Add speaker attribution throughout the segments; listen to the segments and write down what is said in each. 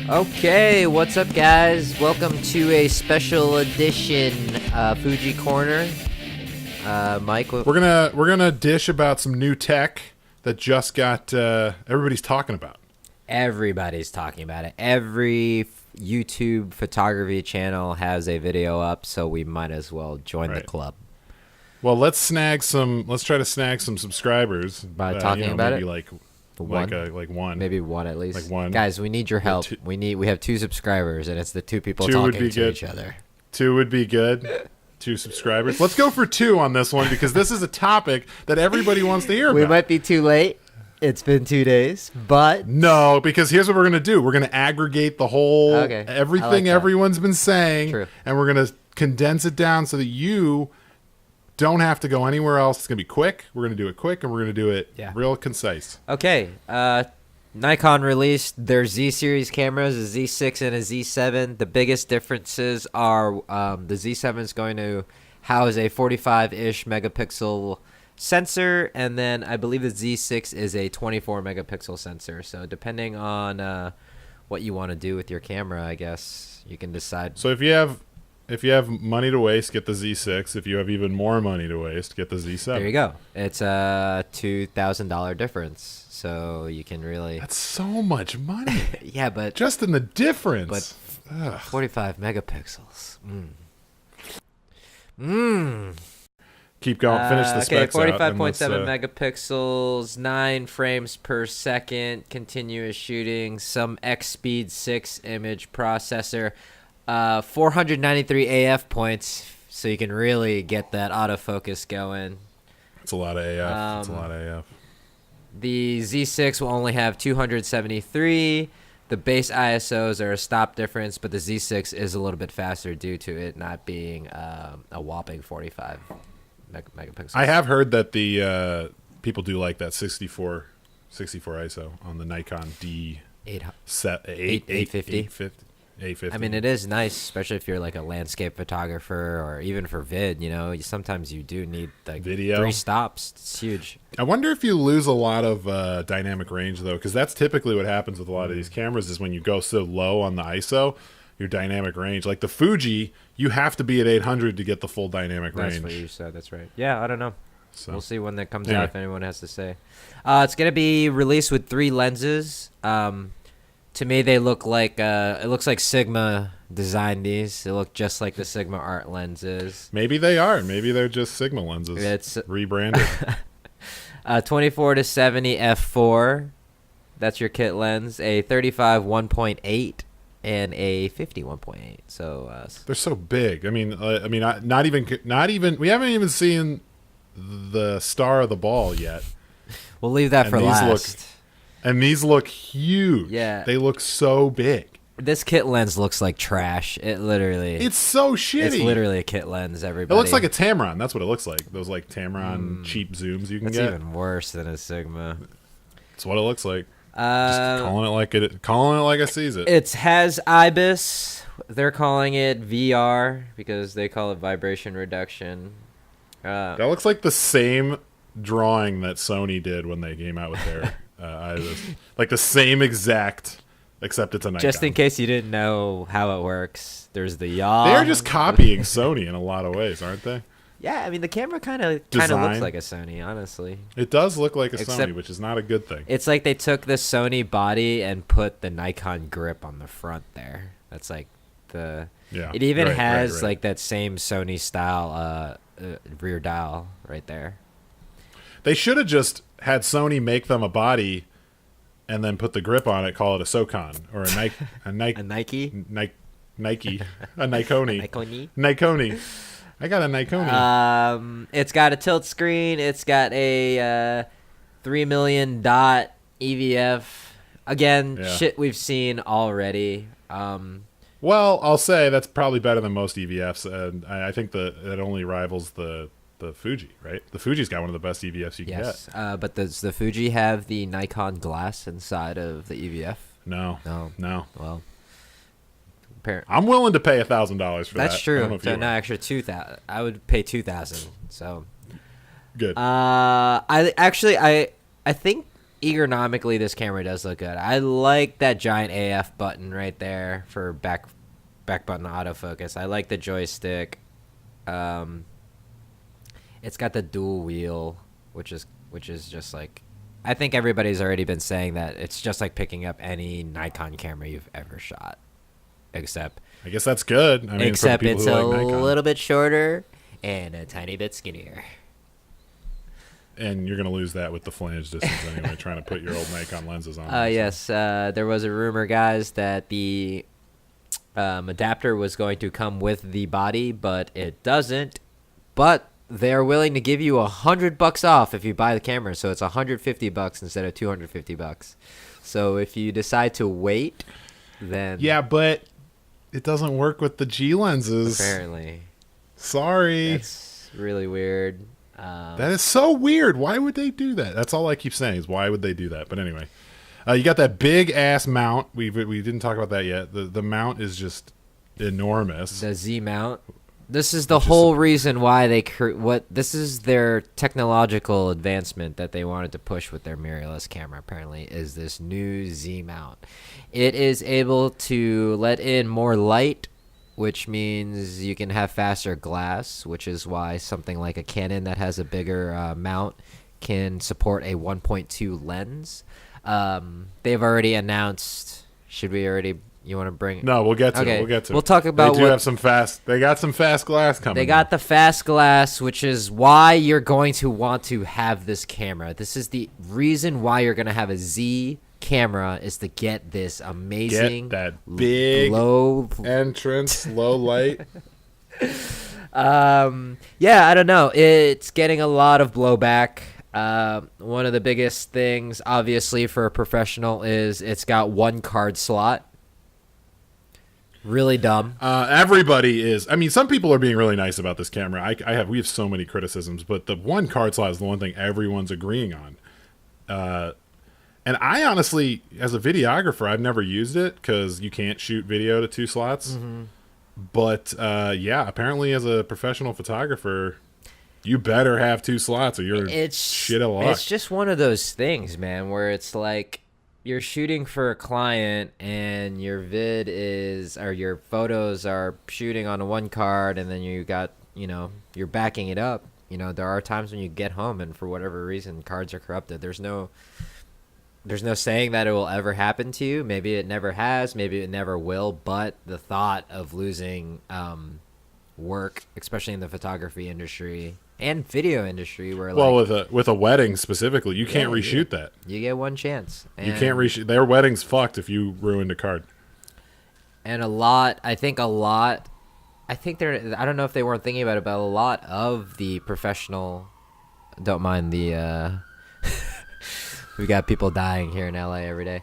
Speaker 1: Okay, what's up, guys? Welcome to a special edition Fujicorner. Mike,
Speaker 2: we're gonna dish about some new tech that just got everybody's talking about.
Speaker 1: Everybody's talking about it. Every YouTube photography channel has a video up, so we might as well join the club.
Speaker 2: Well, let's try to snag some subscribers
Speaker 1: by talking about
Speaker 2: maybe
Speaker 1: it.
Speaker 2: Like one,
Speaker 1: maybe one at least.
Speaker 2: Like one.
Speaker 1: Guys, we need your help. We have 2 subscribers, and it's the 2 people talking to each other.
Speaker 2: 2 would be good. 2 subscribers. Let's go for 2 on this one because this is a topic that everybody wants to hear about.
Speaker 1: We might be too late. It's been 2 days, but
Speaker 2: no, because here's what we're gonna do. We're gonna aggregate the whole everything everyone's been saying, and we're gonna condense it down so that you don't have to go anywhere else. It's gonna be quick. We're gonna do it quick, and we're gonna do it real concise.
Speaker 1: Okay. Nikon released their Z Series cameras, a Z6 and a Z7. The biggest differences are the Z7 is going to house a 45-ish megapixel sensor, and then I believe the Z6 is a 24 megapixel sensor. So depending on what you want to do with your camera, I guess you can decide.
Speaker 2: So if you have money to waste, get the Z6. If you have even more money to waste, get the Z7.
Speaker 1: There you go. It's a $2,000 difference, so you can really.
Speaker 2: That's so much money.
Speaker 1: Yeah, but
Speaker 2: just in the difference.
Speaker 1: But 45 megapixels.
Speaker 2: Keep going. Finish the specs out.
Speaker 1: 45.7 megapixels, 9 frames per second, continuous shooting, some X-Speed 6 image processor. 493 AF points, so you can really get that autofocus going.
Speaker 2: It's a lot of AF. It's a lot of AF.
Speaker 1: The Z6 will only have 273. The base ISOs are a stop difference, but the Z6 is a little bit faster due to it not being a whopping 45 megapixels.
Speaker 2: I have heard that the people do like that 64 ISO on the Nikon D850.
Speaker 1: I mean, it is nice, especially if you're like a landscape photographer or even for vid. You know, sometimes you do need like
Speaker 2: video
Speaker 1: 3 stops. It's huge.
Speaker 2: I wonder if you lose a lot of dynamic range though, because that's typically what happens with a lot of these cameras is when you go so low on the ISO, your dynamic range. Like the Fuji, you have to be at 800 to get the full dynamic range.
Speaker 1: That's what you said. That's right. Yeah, I don't know. So we'll see when that comes out. If anyone has to say, it's gonna be released with 3 lenses. To me, they look like it looks like Sigma designed these. They look just like the Sigma art lenses.
Speaker 2: Maybe they are. Maybe they're just Sigma lenses. It's rebranded.
Speaker 1: 24 to 70 f4. That's your kit lens. A 35 1.8 and a 50 1.8. So
Speaker 2: they're so big. I mean, not even. We haven't even seen the star of the ball yet.
Speaker 1: We'll leave that for last.
Speaker 2: And these look huge.
Speaker 1: Yeah.
Speaker 2: They look so big.
Speaker 1: This kit lens looks like trash.
Speaker 2: It's so shitty.
Speaker 1: It's literally a kit lens, everybody.
Speaker 2: It looks like a Tamron. That's what it looks like. Those like Tamron cheap zooms you can get.
Speaker 1: That's even worse than a Sigma.
Speaker 2: That's what it looks like. Just calling it like I sees it.
Speaker 1: It has IBIS. They're calling it VR because they call it vibration reduction.
Speaker 2: That looks like the same drawing that Sony did when they came out with their IBIS. Like the same exact, except it's a Nikon.
Speaker 1: Just in case you didn't know how it works, there's the yaw.
Speaker 2: They're just copying Sony in a lot of ways, aren't they?
Speaker 1: Yeah, I mean the camera kind of looks like a Sony, honestly.
Speaker 2: It does look like a Sony, which is not a good thing.
Speaker 1: It's like they took the Sony body and put the Nikon grip on the front there. That's like the. Yeah. It even has like that same Sony style rear dial right there.
Speaker 2: They should have just had Sony make them a body, and then put the grip on it. Call it a Socon or a Nike, a Nikoni, Nikoni. I got a Nikoni.
Speaker 1: It's got a tilt screen. It's got a 3 million dot EVF. Again, shit we've seen already.
Speaker 2: Well, I'll say that's probably better than most EVFs, and I think that only rivals the Fuji, right? The Fuji's got one of the best EVFs you can get.
Speaker 1: But does the Fuji have the Nikon glass inside of the EVF?
Speaker 2: No.
Speaker 1: Well,
Speaker 2: I'm willing to pay $1,000 for that.
Speaker 1: That's true. So no, actually 2,000. I would pay 2,000. So
Speaker 2: good.
Speaker 1: I think ergonomically, this camera does look good. I like that giant AF button right there for back button autofocus. I like the joystick. It's got the dual wheel, which is just like, I think everybody's already been saying that it's just like picking up any Nikon camera you've ever shot, except
Speaker 2: I guess that's good. I mean,
Speaker 1: except
Speaker 2: for the
Speaker 1: it's
Speaker 2: who
Speaker 1: a
Speaker 2: like Nikon.
Speaker 1: little bit shorter and a tiny bit skinnier.
Speaker 2: And you're gonna lose that with the flange distance anyway, trying to put your old Nikon lenses on.
Speaker 1: Yes, there was a rumor, guys, that the adapter was going to come with the body, but it doesn't. But they're willing to give you $100 off if you buy the camera, so it's $150 instead of $250. So if you decide to wait, then
Speaker 2: yeah, but it doesn't work with the G lenses.
Speaker 1: Apparently,
Speaker 2: sorry,
Speaker 1: that's really weird.
Speaker 2: That is so weird. Why would they do that? That's all I keep saying is why would they do that? But anyway, you got that big ass mount. We didn't talk about that yet. The mount is just enormous.
Speaker 1: The Z mount. This is the whole reason why this is their technological advancement that they wanted to push with their mirrorless camera, apparently, is this new Z mount. It is able to let in more light, which means you can have faster glass, which is why something like a Canon that has a bigger mount can support a 1.2 lens. They've already announced, you want to bring?
Speaker 2: No, we'll get to it. We'll get to it.
Speaker 1: We'll talk about
Speaker 2: they got some fast glass coming.
Speaker 1: They got the fast glass, which is why you're going to want to have this camera. This is the reason why you're going to have a Z camera, is to get this amazing,
Speaker 2: that big
Speaker 1: low
Speaker 2: entrance, low light.
Speaker 1: Yeah, I don't know. It's getting a lot of blowback. One of the biggest things, obviously, for a professional is it's got one card slot. Really dumb.
Speaker 2: Everybody is. I mean, some people are being really nice about this camera. We have so many criticisms, but the one card slot is the one thing everyone's agreeing on. And I honestly, as a videographer, I've never used it because you can't shoot video to 2 slots. Mm-hmm. But yeah, apparently as a professional photographer, you better have 2 slots or you're shit out of luck.
Speaker 1: It's just one of those things, man, where it's like you're shooting for a client and your your photos are shooting on one card, and then you got, you're backing it up. There are times when you get home and for whatever reason cards are corrupted. There's no saying that it will ever happen to you. Maybe it never has, maybe it never will, but the thought of losing work, especially in the photography industry and video industry, where
Speaker 2: with a wedding specifically, you can't reshoot that.
Speaker 1: You get one chance.
Speaker 2: You can't reshoot. Their wedding's fucked if you ruined a card.
Speaker 1: And I think they're, I don't know if they weren't thinking about it, but a lot of the professional, don't mind the we got people dying here in LA every day.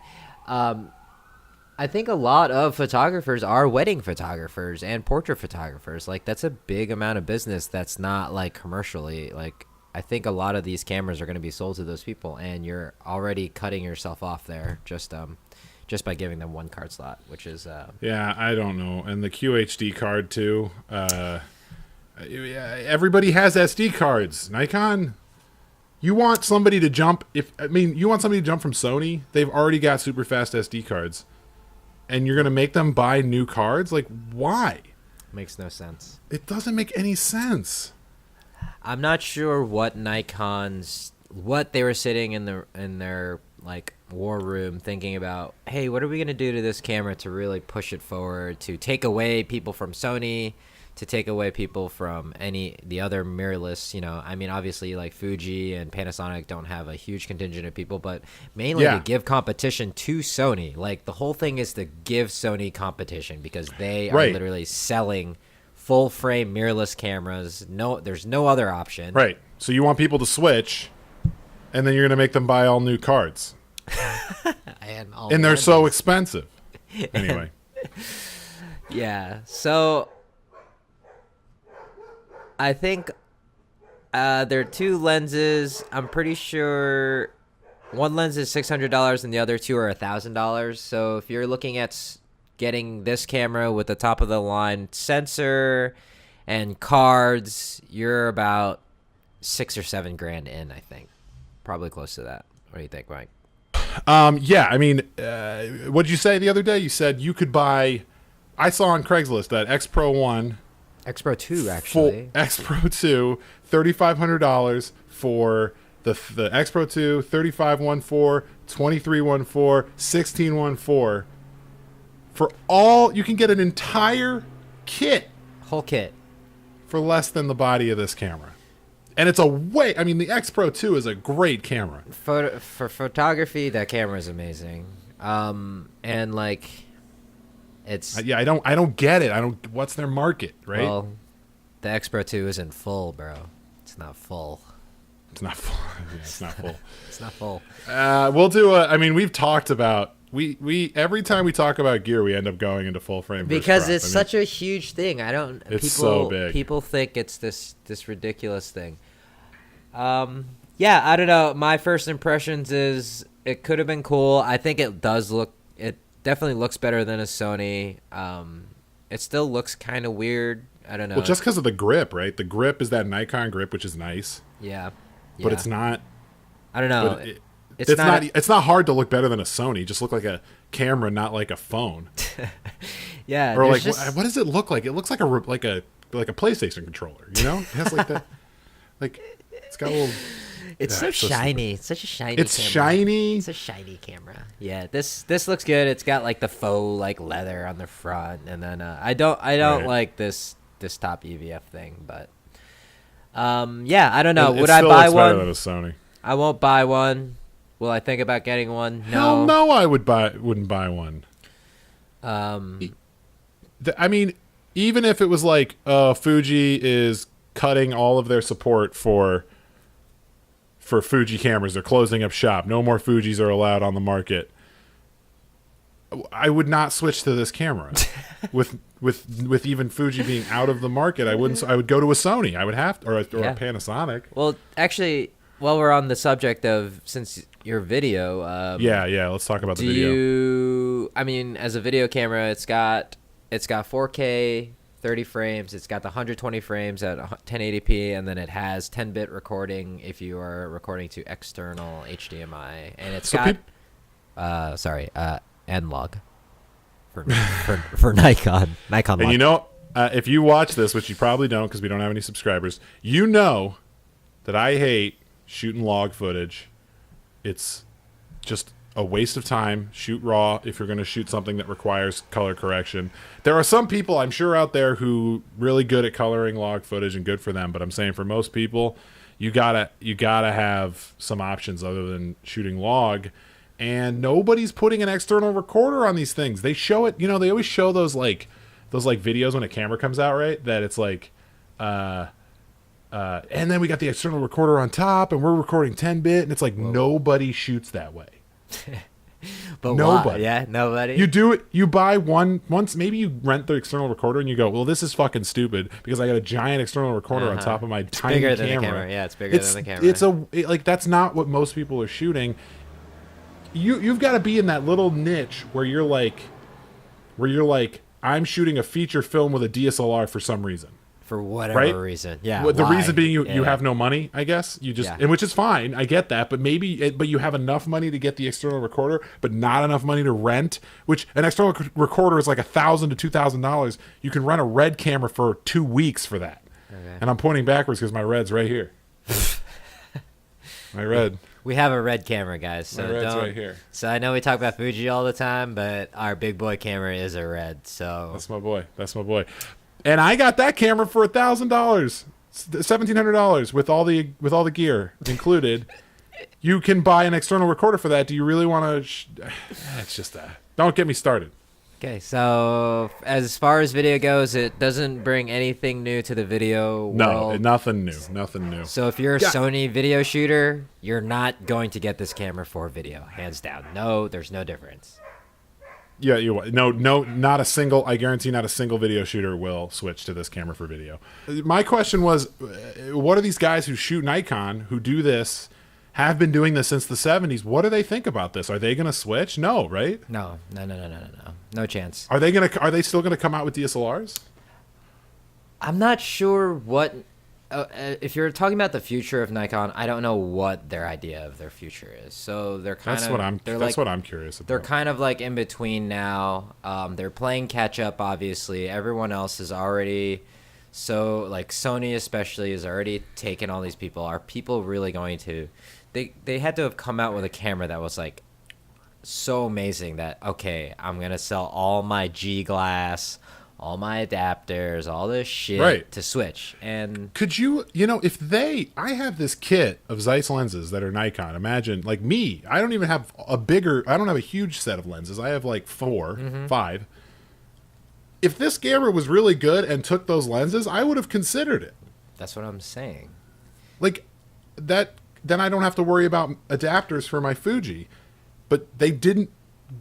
Speaker 1: I think a lot of photographers are wedding photographers and portrait photographers. Like, that's a big amount of business that's not, like, commercially. Like, I think a lot of these cameras are going to be sold to those people, and you're already cutting yourself off there just by giving them one card slot, which is...
Speaker 2: Yeah, I don't know. And the QHD card, too. Everybody has SD cards. Nikon... You want somebody to jump from Sony? They've already got super fast SD cards. And you're going to make them buy new cards? Like, why?
Speaker 1: Makes no sense.
Speaker 2: It doesn't make any sense.
Speaker 1: I'm not sure what they were sitting in their like war room thinking about, hey, what are we going to do to this camera to really push it forward, to take away people from Sony, to take away people from the other mirrorless, I mean, obviously, like, Fuji and Panasonic don't have a huge contingent of people, but mainly to give competition to Sony. Like, the whole thing is to give Sony competition because they are literally selling full-frame mirrorless cameras. There's no other option.
Speaker 2: Right. So you want people to switch, and then you're going to make them buy all new cards. and they're so expensive. Anyway.
Speaker 1: Yeah, so... I think there are 2 lenses. I'm pretty sure one lens is $600 and the other 2 are $1,000. So if you're looking at getting this camera with the top of the line sensor and cards, you're about $6 or $7 grand in, I think. Probably close to that. What do you think, Mike?
Speaker 2: Yeah, I mean, what did you say the other day? You said you could buy. I saw on Craigslist that X Pro 1,
Speaker 1: X Pro 2 actually.
Speaker 2: X Pro 2, $3,500 for the X Pro 2, 3514, 2314, 1614. For all, you can get an entire kit,
Speaker 1: whole kit,
Speaker 2: for less than the body of this camera. And it's I mean, the X Pro 2 is a great camera.
Speaker 1: For photography, that camera is amazing. And like, it's
Speaker 2: I don't get it. What's their market, right?
Speaker 1: Well, the X Pro 2 isn't full, bro. It's not full.
Speaker 2: It's not full. Yeah, it's not full.
Speaker 1: It's not full.
Speaker 2: We'll do I mean, we've talked about we every time we talk about gear, we end up going into full frame
Speaker 1: because it's such a huge thing.
Speaker 2: It's so big.
Speaker 1: People think it's this ridiculous thing. Yeah, I don't know. My first impressions is it could have been cool. I think it definitely looks better than a Sony. It still looks kind of weird. I don't know.
Speaker 2: Well, just because of the grip, right? The grip is that Nikon grip, which is nice.
Speaker 1: Yeah.
Speaker 2: But it's not.
Speaker 1: I don't know.
Speaker 2: It's not hard to look better than a Sony. Just look like a camera, not like a phone.
Speaker 1: Yeah.
Speaker 2: Or like, what does it look like? It looks like a PlayStation controller. You know, it has like that. Like it's got a little.
Speaker 1: It's so shiny. It's such a shiny.
Speaker 2: It's
Speaker 1: camera.
Speaker 2: shiny.
Speaker 1: It's a shiny camera. Yeah. This looks good. It's got like the faux like leather on the front, and then I don't like this top EVF thing, but yeah, I don't know. Would I buy one?
Speaker 2: Better than a Sony.
Speaker 1: I won't buy one. Will I think about getting one? No.
Speaker 2: Hell no, I wouldn't buy one. I mean, even if it was like Fuji is cutting all of their support for Fuji cameras, they're closing up shop. No more Fujis are allowed on the market. I would not switch to this camera. with even Fuji being out of the market, I wouldn't. I would go to a Sony. I would have to, or a Panasonic.
Speaker 1: Well, actually, while we're on the subject of since your video,
Speaker 2: let's talk about the video.
Speaker 1: I mean, as a video camera, it's got 4K, 30 frames. It's got the 120 frames at 1080p, and then it has 10-bit recording if you are recording to external HDMI, and it's N-Log for Nikon.
Speaker 2: And log. You know, if you watch this, which you probably don't because we don't have any subscribers, you know that I hate shooting log footage. It's just a waste of time. Shoot raw if you're going to shoot something that requires color correction. There are some people I'm sure out there who really good at coloring log footage, and good for them, but I'm saying for most people, you gotta have some options other than shooting log. And nobody's putting an external recorder on these things. They show it, you know, they always show those videos when a camera comes out, right? That it's like, and then we got the external recorder on top, and we're recording 10-bit, and it's like, nobody shoots that way.
Speaker 1: But
Speaker 2: nobody.
Speaker 1: Why? Yeah, nobody.
Speaker 2: You do it. You buy one once. Maybe you rent the external recorder, and you go, well, this is fucking stupid because I got a giant external recorder on top of my tiny
Speaker 1: bigger
Speaker 2: camera.
Speaker 1: Than the camera. Yeah, it's bigger than the camera.
Speaker 2: Like that's not what most people are shooting. You've got to be in that little niche where you're like, I'm shooting a feature film with a DSLR for some reason.
Speaker 1: For whatever reason, yeah.
Speaker 2: The reason being you have no money, I guess. You just and which is fine. I get that, but but you have enough money to get the external recorder, but not enough money to rent. Which an external recorder is like $1,000 to $2,000. You can rent a red camera for 2 weeks for that. Okay. And I'm pointing backwards because my red's right here. My red.
Speaker 1: We have a red camera, guys. So
Speaker 2: my red's right here.
Speaker 1: So I know we talk about Fuji all the time, but our big boy camera is a red. So
Speaker 2: that's my boy. And I got that camera for $1,000, $1,700 with all the gear included. You can buy an external recorder for that. Do you really want to? It's just that. Don't get me started.
Speaker 1: Okay, so as far as video goes, it doesn't bring anything new to the video world.
Speaker 2: No, nothing new.
Speaker 1: So if you're a Sony video shooter, you're not going to get this camera for video, hands down. No, there's no difference.
Speaker 2: Yeah, not a single. I guarantee not a single video shooter will switch to this camera for video. My question was, what are these guys who shoot Nikon who do this? Have been doing this since the 70s. What do they think about this? Are they going to switch? No, right?
Speaker 1: No. No chance.
Speaker 2: Are they still going to come out with DSLRs?
Speaker 1: I'm not sure what if you're talking about the future of Nikon, I don't know what their idea of their future is. So they're kind
Speaker 2: that's
Speaker 1: of
Speaker 2: what I'm curious about.
Speaker 1: They're kind of like in between now. They're playing catch up. Obviously, everyone else is already. So like Sony especially is already taking all these people. Are people really going to? They had to have come out with a camera that was like so amazing that okay, I'm gonna sell all my G glass, all my adapters, all this shit to switch. And
Speaker 2: could you if I have this kit of Zeiss lenses that are Nikon. Imagine like me, I don't have a huge set of lenses. I have like 5. If this camera was really good and took those lenses, I would have considered it.
Speaker 1: That's what I'm saying.
Speaker 2: Like that, then I don't have to worry about adapters for my Fuji. But they didn't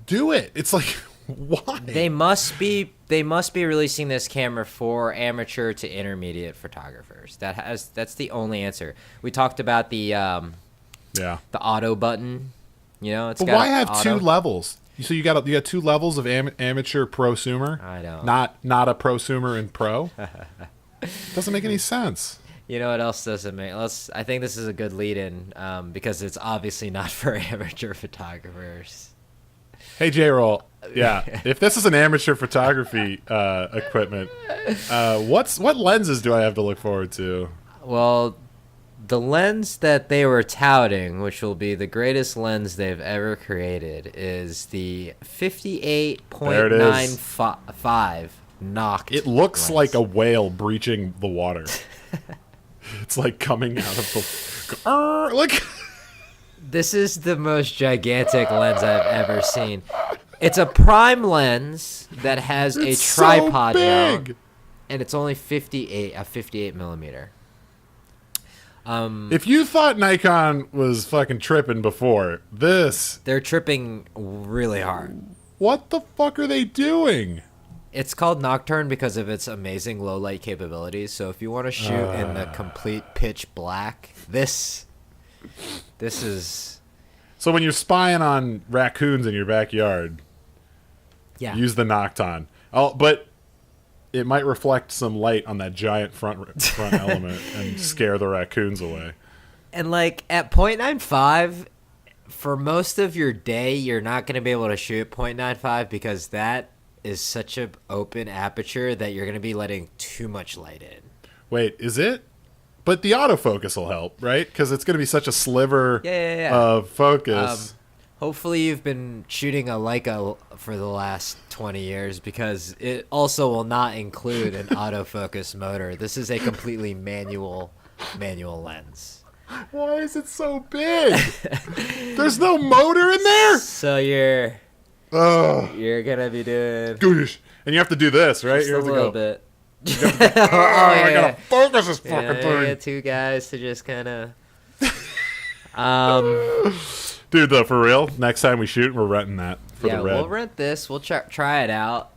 Speaker 2: do it. It's like, why?
Speaker 1: They must be releasing this camera for amateur to intermediate photographers. That's the only answer. We talked about the auto button. It's
Speaker 2: but
Speaker 1: got
Speaker 2: why have
Speaker 1: auto.
Speaker 2: 2 levels? So you got 2 levels of amateur, prosumer.
Speaker 1: I know.
Speaker 2: Not a prosumer and pro. Doesn't make any sense.
Speaker 1: You know what else doesn't make? I think this is a good lead-in because it's obviously not for amateur photographers.
Speaker 2: Hey, Jayrol. Yeah, if this is an amateur photography equipment, what lenses do I have to look forward to?
Speaker 1: Well, the lens that they were touting, which will be the greatest lens they've ever created, is the 58.95 Noct.
Speaker 2: It looks
Speaker 1: lens.
Speaker 2: like a whale breaching the water. It's like coming out of the... Look.
Speaker 1: This is the most gigantic lens I've ever seen. It's a prime lens that has a tripod mount, and it's only 58 millimeter.
Speaker 2: If you thought Nikon was fucking tripping before,
Speaker 1: they're tripping really hard.
Speaker 2: What the fuck are they doing?
Speaker 1: It's called Nocturne because of its amazing low light capabilities. So if you want to shoot in the complete pitch black, this is.
Speaker 2: So when you're spying on raccoons in your backyard, use the Nocturne. But it might reflect some light on that giant front element and scare the raccoons away.
Speaker 1: And like at 0.95, for most of your day, you're not going to be able to shoot 0.95 because that is such an open aperture that you're going to be letting too much light in.
Speaker 2: Wait, is it? But the autofocus will help, right? Because it's going to be such a sliver of focus.
Speaker 1: Hopefully you've been shooting a Leica for the last 20 years because it also will not include an autofocus motor. This is a completely manual lens.
Speaker 2: Why is it so big? There's no motor in there?
Speaker 1: So you're gonna be doing
Speaker 2: Goosh. And you have to do this, right?
Speaker 1: Just
Speaker 2: you have
Speaker 1: a
Speaker 2: to
Speaker 1: little
Speaker 2: go
Speaker 1: bit.
Speaker 2: I gotta focus this fucking thing.
Speaker 1: Yeah, 2 guys to just kind of
Speaker 2: Dude, though, for real, next time we shoot, we're renting that for the red.
Speaker 1: We'll rent this. We'll try it out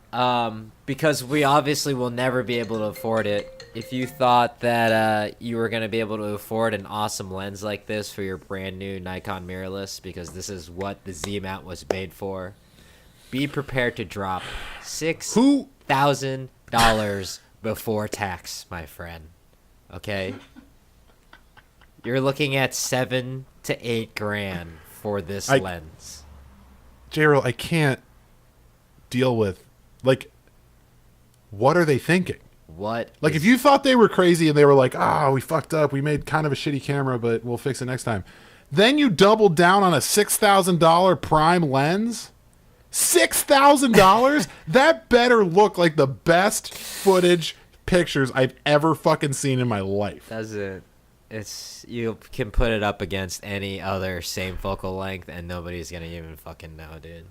Speaker 1: because we obviously will never be able to afford it. If you thought that you were going to be able to afford an awesome lens like this for your brand new Nikon Mirrorless, because this is what the Z mount was made for, be prepared to drop $6,000 before tax, my friend. Okay? You're looking at $7,000 to $8,000 for this lens.
Speaker 2: Jayrol, I can't deal with, like, what are they thinking? If you thought they were crazy and they were like, we fucked up, we made kind of a shitty camera, but we'll fix it next time. Then you doubled down on a $6,000 prime lens? $6,000? That better look like the best footage pictures I've ever fucking seen in my life.
Speaker 1: Does it? You can put it up against any other same focal length and nobody's gonna even fucking know, dude.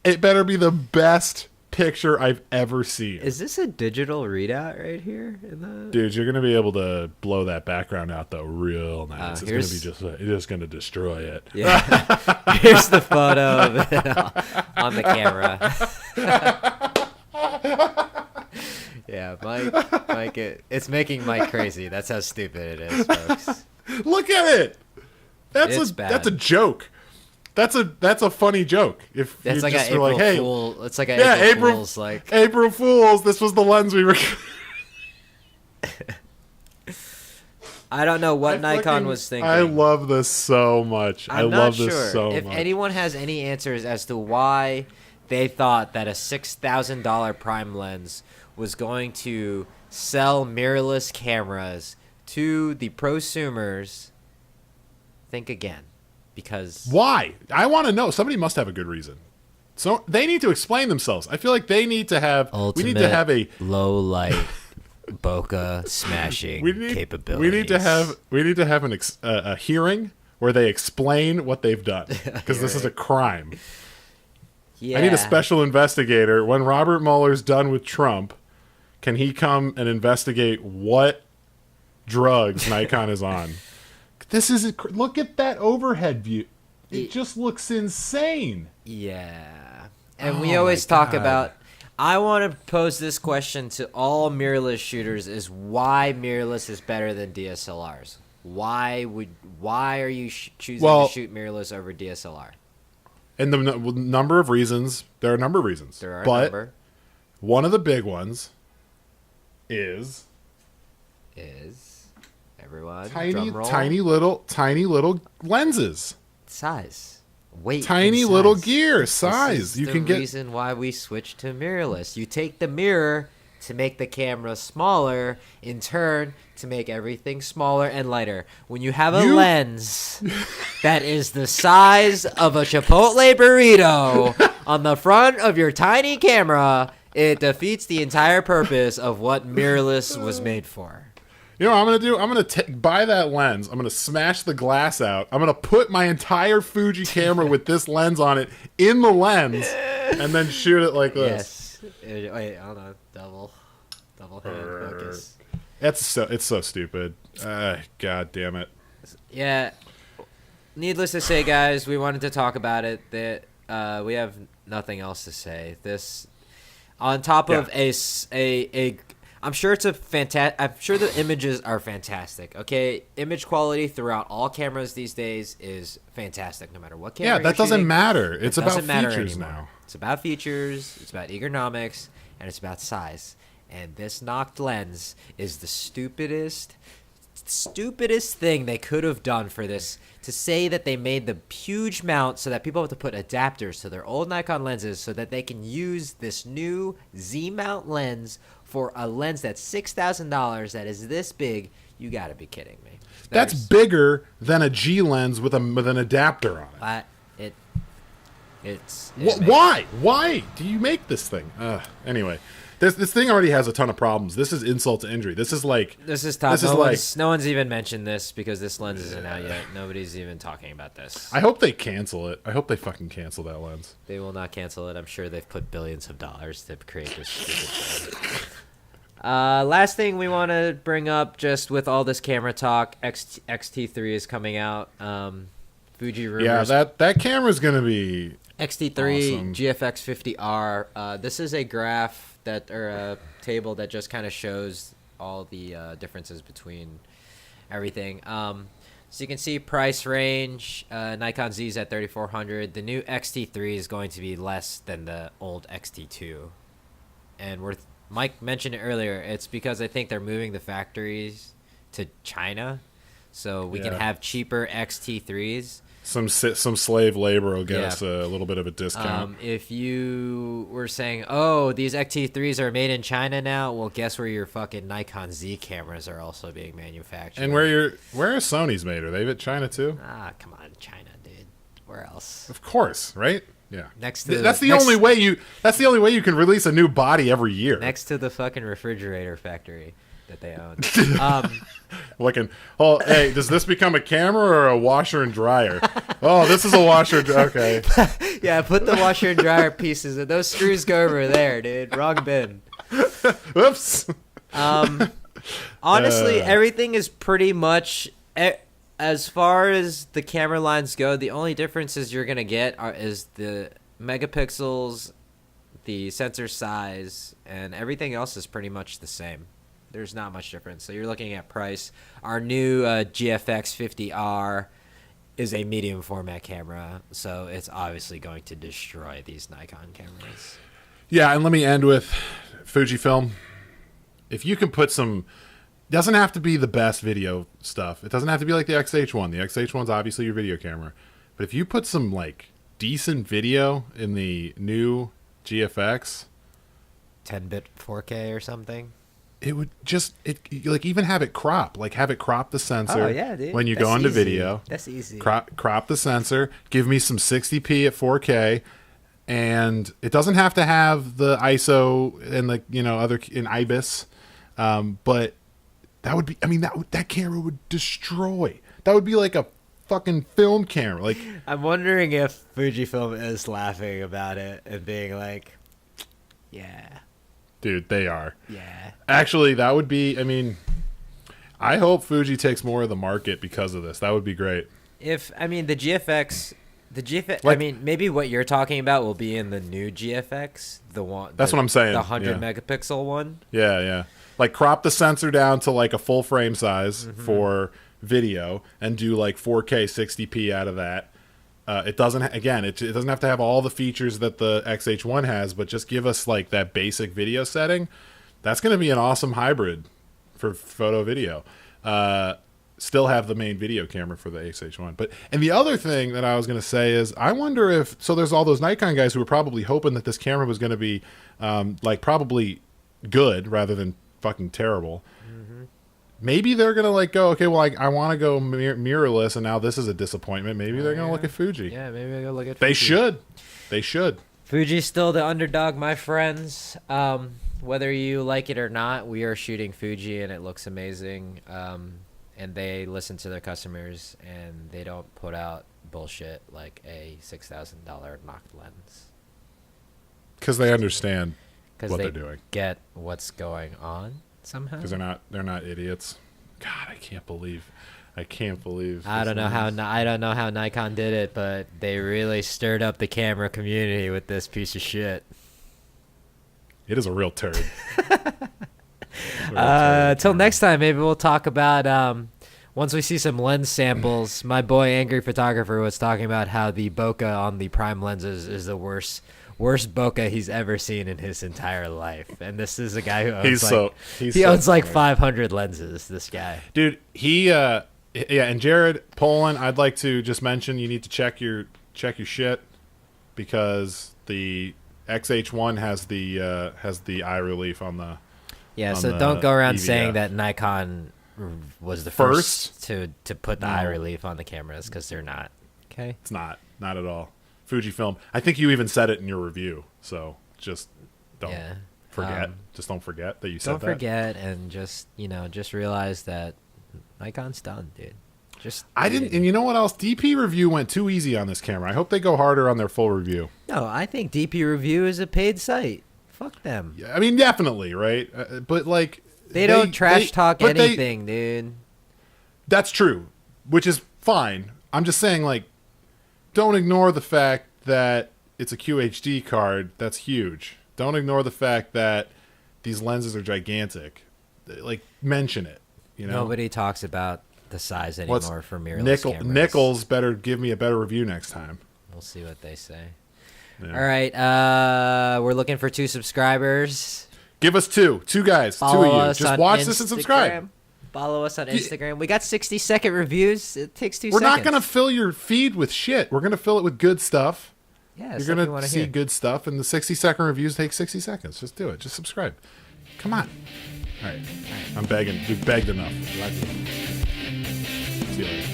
Speaker 2: It better be the best picture I've ever seen.
Speaker 1: Is this a digital readout right here?
Speaker 2: Dude, you're gonna be able to blow that background out though real nice. It's just gonna destroy it.
Speaker 1: Yeah. Here's the photo of it on the camera. Yeah, Mike, it's making Mike crazy. That's how stupid it is, folks.
Speaker 2: Look at it. That's a joke. That's a funny joke. If
Speaker 1: that's
Speaker 2: you
Speaker 1: like
Speaker 2: just
Speaker 1: an April
Speaker 2: hey,
Speaker 1: Fool. It's like an April Fool's. Like
Speaker 2: April Fools. This was the lens we were.
Speaker 1: I don't know what Nikon was thinking.
Speaker 2: I love this so much.
Speaker 1: I'm not sure if anyone has any answers as to why they thought that a $6,000 prime lens was going to sell mirrorless cameras to the prosumers. Think again, because
Speaker 2: why? I want to know. Somebody must have a good reason. So they need to explain themselves. I feel like they need to have.
Speaker 1: Ultimate
Speaker 2: we need to have a
Speaker 1: low light bokeh smashing capabilities.
Speaker 2: We need to have a hearing where they explain what they've done, because this is a crime. Yeah. I need a special investigator. When Robert Mueller's done with Trump, can he come and investigate what drugs Nikon is on? Look at that overhead view. It just looks insane.
Speaker 1: Yeah. And we always talk about, I want to pose this question to all mirrorless shooters, is why mirrorless is better than DSLRs? Why are you choosing to shoot mirrorless over DSLR?
Speaker 2: And the number of reasons, there are a number of reasons.
Speaker 1: There are a number.
Speaker 2: One of the big ones is
Speaker 1: everyone
Speaker 2: tiny little lenses.
Speaker 1: Size. Weight.
Speaker 2: Tiny little gear. Size.
Speaker 1: You can get the reason why we switched to mirrorless. You take the mirror to make the camera smaller, in turn to make everything smaller and lighter. When you have a lens that is the size of a Chipotle burrito on the front of your tiny camera, it defeats the entire purpose of what mirrorless was made for.
Speaker 2: You know what I'm going to do? I'm going to buy that lens. I'm going to smash the glass out. I'm going to put my entire Fuji camera with this lens on it in the lens and then shoot it like this.
Speaker 1: Yes. Wait, hold on. Double hand focus.
Speaker 2: It's so stupid. God damn it.
Speaker 1: Yeah. Needless to say, guys, we wanted to talk about it. That we have nothing else to say. This, on top of a I'm sure it's I'm sure the images are fantastic. Okay, image quality throughout all cameras these days is fantastic, no matter what camera.
Speaker 2: Yeah, that doesn't matter. It's about features now.
Speaker 1: It's about features. It's about ergonomics, and it's about size. And this Noct lens is the stupidest thing they could have done for this. To say that they made the huge mount so that people have to put adapters to their old Nikon lenses so that they can use this new Z mount lens for a lens that's $6,000 that is this big. You got to be kidding me.
Speaker 2: That's bigger than a G lens with an adapter on it. Why do you make this thing? Anyway, this thing already has a ton of problems. This is insult to injury. This is tough.
Speaker 1: No one's even mentioned this because this lens isn't out yet. Nobody's even talking about this.
Speaker 2: I hope they cancel it. I hope they fucking cancel that lens.
Speaker 1: They will not cancel it. I'm sure they've put billions of dollars to create this stupid thing. Last thing we want to bring up, just with all this camera talk, XT3 is coming out. Fuji rumors.
Speaker 2: Yeah, that camera's gonna be
Speaker 1: XT3
Speaker 2: awesome.
Speaker 1: GFX 50R. This is a graph or a table that just kind of shows all the differences between everything. So you can see price range. Nikon Z is at $3,400. The new XT3 is going to be less than the old XT2, and Mike mentioned it earlier. It's because I think they're moving the factories to China, so we can have cheaper XT3s.
Speaker 2: Some slave labor will get us a little bit of a discount.
Speaker 1: If you were saying, oh, these XT3s are made in China now, well, guess where your fucking Nikon Z cameras are also being manufactured.
Speaker 2: And where are Sony's made? Are they at China too?
Speaker 1: Come on, China, dude. Where else?
Speaker 2: Of course, right? Yeah.
Speaker 1: That's
Speaker 2: the only way you can release a new body every year.
Speaker 1: Next to the fucking refrigerator factory that they own.
Speaker 2: Hey, does this become a camera or a washer and dryer? Oh, this is a washer. Okay.
Speaker 1: Yeah, put the washer and dryer pieces. And those screws go over there, dude. Wrong bin.
Speaker 2: Oops.
Speaker 1: Honestly, everything is pretty much, as far as the camera lines go, the only differences you're gonna get is the megapixels, the sensor size, and everything else is pretty much the same. There's not much difference. So you're looking at price. Our new GFX 50R is a medium format camera, so it's obviously going to destroy these Nikon cameras.
Speaker 2: Yeah, and let me end with Fujifilm. If you can put some doesn't have to be the best video stuff. It doesn't have to be like the XH1. The XH1's obviously your video camera. But if you put some like decent video in the new GFX,
Speaker 1: 10-bit 4K or something,
Speaker 2: it would just like even have it crop, like have it crop the sensor.
Speaker 1: Oh yeah, dude.
Speaker 2: When you go into video.
Speaker 1: That's easy.
Speaker 2: Crop the sensor, give me some 60p at 4K, and it doesn't have to have the ISO and the other in IBIS, but that would be, I mean, that camera would destroy. That would be like a fucking film camera. Like,
Speaker 1: I'm wondering if Fujifilm is laughing about it and being like, yeah.
Speaker 2: Dude, they are.
Speaker 1: Yeah.
Speaker 2: Actually, that would be, I mean, I hope Fuji takes more of the market because of this. That would be great.
Speaker 1: The GFX, like, I mean, maybe what you're talking about will be in the new GFX, the one.
Speaker 2: That's what I'm saying.
Speaker 1: The 100 megapixel one.
Speaker 2: Yeah, yeah. Like crop the sensor down to like a full frame size for video and do like 4K 60p out of that. It doesn't it doesn't have to have all the features that the XH1 has, but just give us like that basic video setting. That's going to be an awesome hybrid for photo video. Still have the main video camera for the XH1. And the other thing that I was going to say is, I wonder if, so there's all those Nikon guys who were probably hoping that this camera was going to be like probably good rather than fucking terrible. Maybe they're going to like go, okay, well, I want to go mirrorless, and now this is a disappointment. Maybe they're going to look at Fuji.
Speaker 1: Yeah, maybe they'll look at
Speaker 2: Fuji. They should.
Speaker 1: Fuji's still the underdog, my friends. Whether you like it or not, we are shooting Fuji, and it looks amazing. And they listen to their customers, and they don't put out bullshit like a $6,000 Noct lens.
Speaker 2: Because they understand what
Speaker 1: they
Speaker 2: they're doing.
Speaker 1: Get what's going on. Somehow,
Speaker 2: because they're not idiots. God, I can't believe. I don't know how
Speaker 1: Nikon did it, but they really stirred up the camera community with this piece of shit.
Speaker 2: It is a real turd.
Speaker 1: Till next time, maybe we'll talk about once we see some lens samples. My boy Angry Photographer was talking about how the bokeh on the prime lenses is the worst bokeh he's ever seen in his entire life. And this is a guy who owns owns like 500 lenses, this guy.
Speaker 2: Dude, and Jared Poland, I'd like to just mention you need to check your shit, because the XH1 has the eye relief on the
Speaker 1: so don't go around saying that Nikon was the first to put the eye relief on the cameras, because they're not. Okay?
Speaker 2: It's not at all. Fujifilm. I think you even said it in your review, so just don't forget. Just don't forget that you said that.
Speaker 1: Don't forget, and just realize that Nikon's done, dude.
Speaker 2: And you know what else? DP Review went too easy on this camera. I hope they go harder on their full review.
Speaker 1: No, I think DP Review is a paid site. Fuck them.
Speaker 2: Yeah, I mean, definitely, right? But like,
Speaker 1: they don't trash talk anything, dude.
Speaker 2: That's true, which is fine. I'm just saying, like, don't ignore the fact that it's a QHD card. That's huge. Don't ignore the fact that these lenses are gigantic. Like, mention it.
Speaker 1: Nobody talks about the size anymore for mirrorless cameras.
Speaker 2: Nichols better give me a better review next time.
Speaker 1: We'll see what they say. Yeah. All right. We're looking for 2 subscribers. Give us 2. 2 guys.
Speaker 2: Follow 2 of you. Just watch this and subscribe.
Speaker 1: Follow us on Instagram. We got 60-second reviews. It takes 2 seconds.
Speaker 2: We're not going to fill your feed with shit. We're going to fill it with good stuff.
Speaker 1: Yeah,
Speaker 2: you're going to see good stuff, and the 60-second reviews take 60 seconds. Just do it. Just subscribe. Come on. All right. I'm begging. We've begged enough.
Speaker 1: Love you.
Speaker 2: See you later.